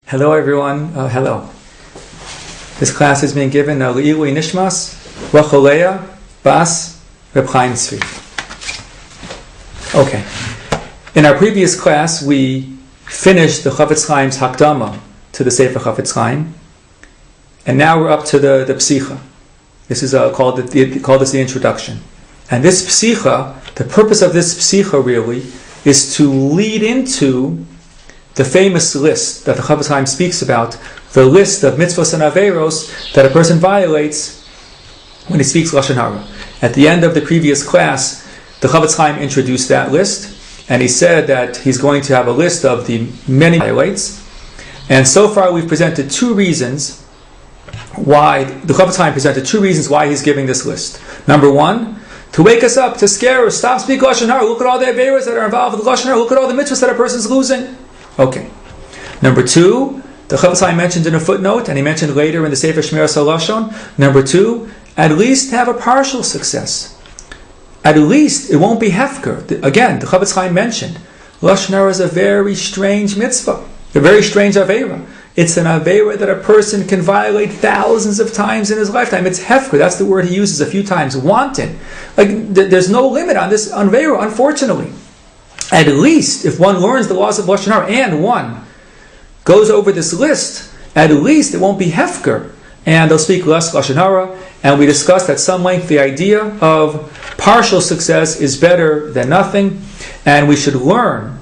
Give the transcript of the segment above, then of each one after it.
Hello everyone, hello. This class is being given Le'ilui Nishmas, Racholea, Bas, Reb Chaim Tzvi. Okay. In our previous class, we finished the Chofetz Chaim's Hakdama to the Sefer Chofetz Chaim, and now we're up to the Psicha. This is called the introduction. And this Psicha, the purpose of this Psicha really, is to lead into the famous list that the Chofetz Chaim speaks about, the list of mitzvahs and Aveirot that a person violates when he speaks Lashon Hara. At the end of the previous class, the Chofetz Chaim introduced that list, and he said that he's going to have a list of the many violates. And so far we've presented two reasons why, the Chofetz Chaim presented two reasons why he's giving this list. Number one, to wake us up, to scare us, stop speaking Lashon Hara, look at all the Aveirot that are involved with Lashon Hara, look at all the mitzvahs that a person's losing. Okay. Number two, the Chofetz Chaim mentioned in a footnote, and he mentioned later in the Sefer Shmirat Halashon. Number two, at least have a partial success. At least it won't be hefker. Again, the Chofetz Chaim mentioned Lashon Hara is a very strange mitzvah, a very strange Aveirot. It's an Aveirot that a person can violate thousands of times in his lifetime. It's hefker. That's the word he uses a few times. Wanton. There's no limit on this Aveirot, unfortunately. At least, if one learns the laws of Lashon Hara and one goes over this list, at least it won't be hefker, and they'll speak less Lashon Hara. And we discussed at some length the idea of partial success is better than nothing, and we should learn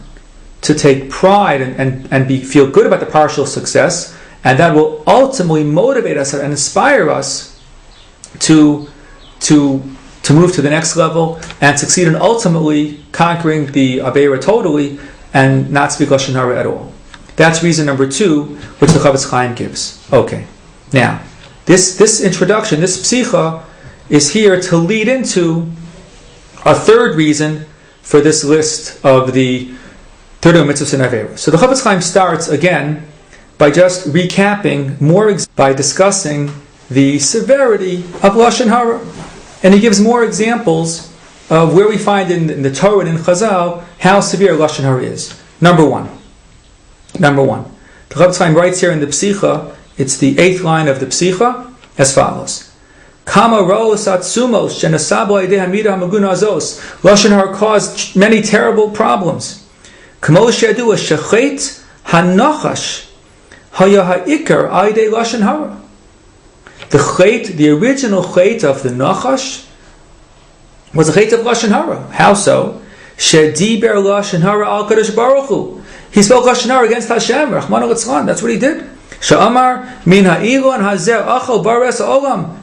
to take pride and feel good about the partial success, and that will ultimately motivate us and inspire us to move to the next level and succeed in ultimately conquering the Aveirot totally and not speak Lashon Hara at all. That's reason number two, which the Chofetz Chaim gives. Okay. Now, this introduction, this psicha, is here to lead into a third reason for this list of the 30 mitzvahs and Aveirot. So the Chofetz Chaim starts again by just recapping by discussing the severity of Lashon Hara. And he gives more examples of where we find in the Torah and in Chazal how severe Lashon Hara is. Number one. The Chofetz Chaim writes here in the Psicha, it's the 8th line of the Psicha, as follows. Kama ro'os atzumos shenasabu aidei hamida hamaguna azos. Lashon Hara caused many terrible problems. Kamo she'adu shechet hanachash haya ha'ikar aidei Lashon Hara. The chait, the original chait of the Nachash, was a chait of Lashon Hara. How so? Shediber Lashon Hara al Kadosh Baruch Hu. He spoke Lashon Hara against Hashem, Rahman al-Litzlan. That's what he did. Sha'amar min ha'ilon hazer achal bares olam.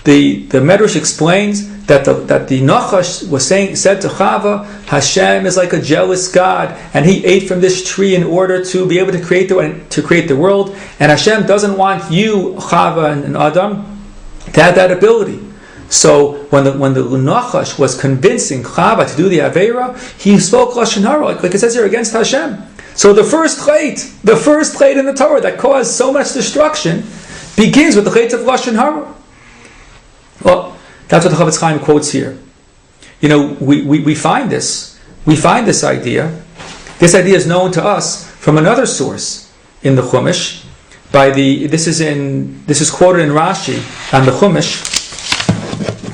The Medrash explains that the Nachash said to Chava, Hashem is like a jealous God, and he ate from this tree in order to be able to create the world, and Hashem doesn't want you, Chava and Adam, to have that ability. So when the Nachash was convincing Chava to do the Aveira, he spoke Lashon Hara, like it says here, against Hashem. So the first chait in the Torah that caused so much destruction begins with the chait of Lashon Hara. Well, that's what the Chofetz Chaim quotes here. You know, we find this idea. This idea is known to us from another source in the Chumash. This is quoted in Rashi on the Chumash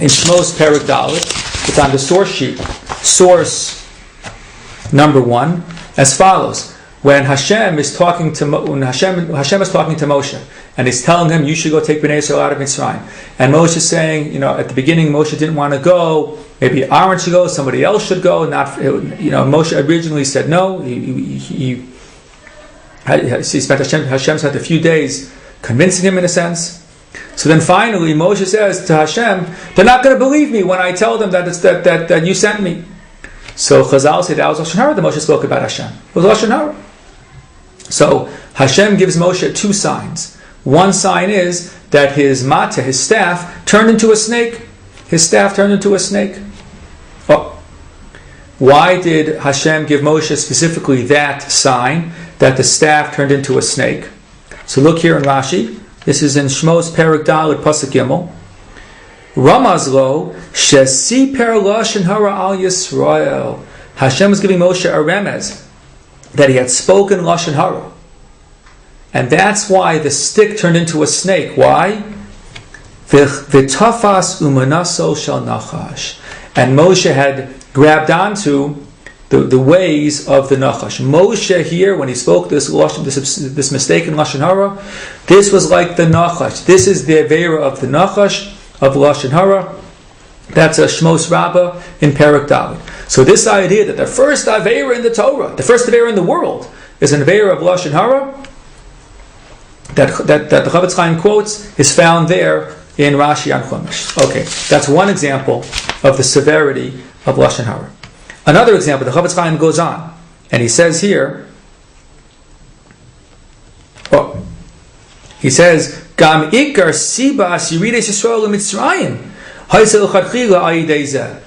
in Shmos Perek Dalet. It's on the source sheet, source number 1, as follows. When Hashem is talking to Moshe, and he's telling him, you should go take Bnei Yisrael out of Mitzrayim. And Moshe is saying, at the beginning Moshe didn't want to go. Maybe Aaron should go, somebody else should go. Moshe originally said no. He spent Hashem spent a few days convincing him in a sense. So then finally Moshe says to Hashem, they're not going to believe me when I tell them that you sent me. So Chazal said that was Lashon Hara that Moshe spoke about Hashem. It was Lashon Hara. So Hashem gives Moshe 2 signs. One sign is that his mateh, his staff, turned into a snake. His staff turned into a snake. Oh. Why did Hashem give Moshe specifically that sign, that the staff turned into a snake? So look here in Rashi. This is in Shmos Perek Dalet Pasuk Gimel. Ramazlo shesiper Lashon Hara al Yisrael. Hashem was giving Moshe a remez that he had spoken Lashon Hara. And that's why the stick turned into a snake. Why? V'tafas umanaso shel nachash. And Moshe had grabbed onto the ways of the Nachash. Moshe here, when he spoke this mistaken Lashon Hara, this was like the Nachash. This is the Aveirot of the Nachash, of Lashon Hara. That's a Shmos Rabbah in Perek Dalet. So this idea that the first Aveirot in the Torah, the first Aveirot in the world, is an Aveirot of Lashon Hara, that the Chofetz Chaim quotes, is found there in Rashi on Chumash. Okay, that's one example of the severity of Lashon Hara. Another example, the Chofetz Chaim goes on, and he says here, he says, Gam ikar sibas yirides Yisrael mitzrayim, haisel chadchila ayidei zeh.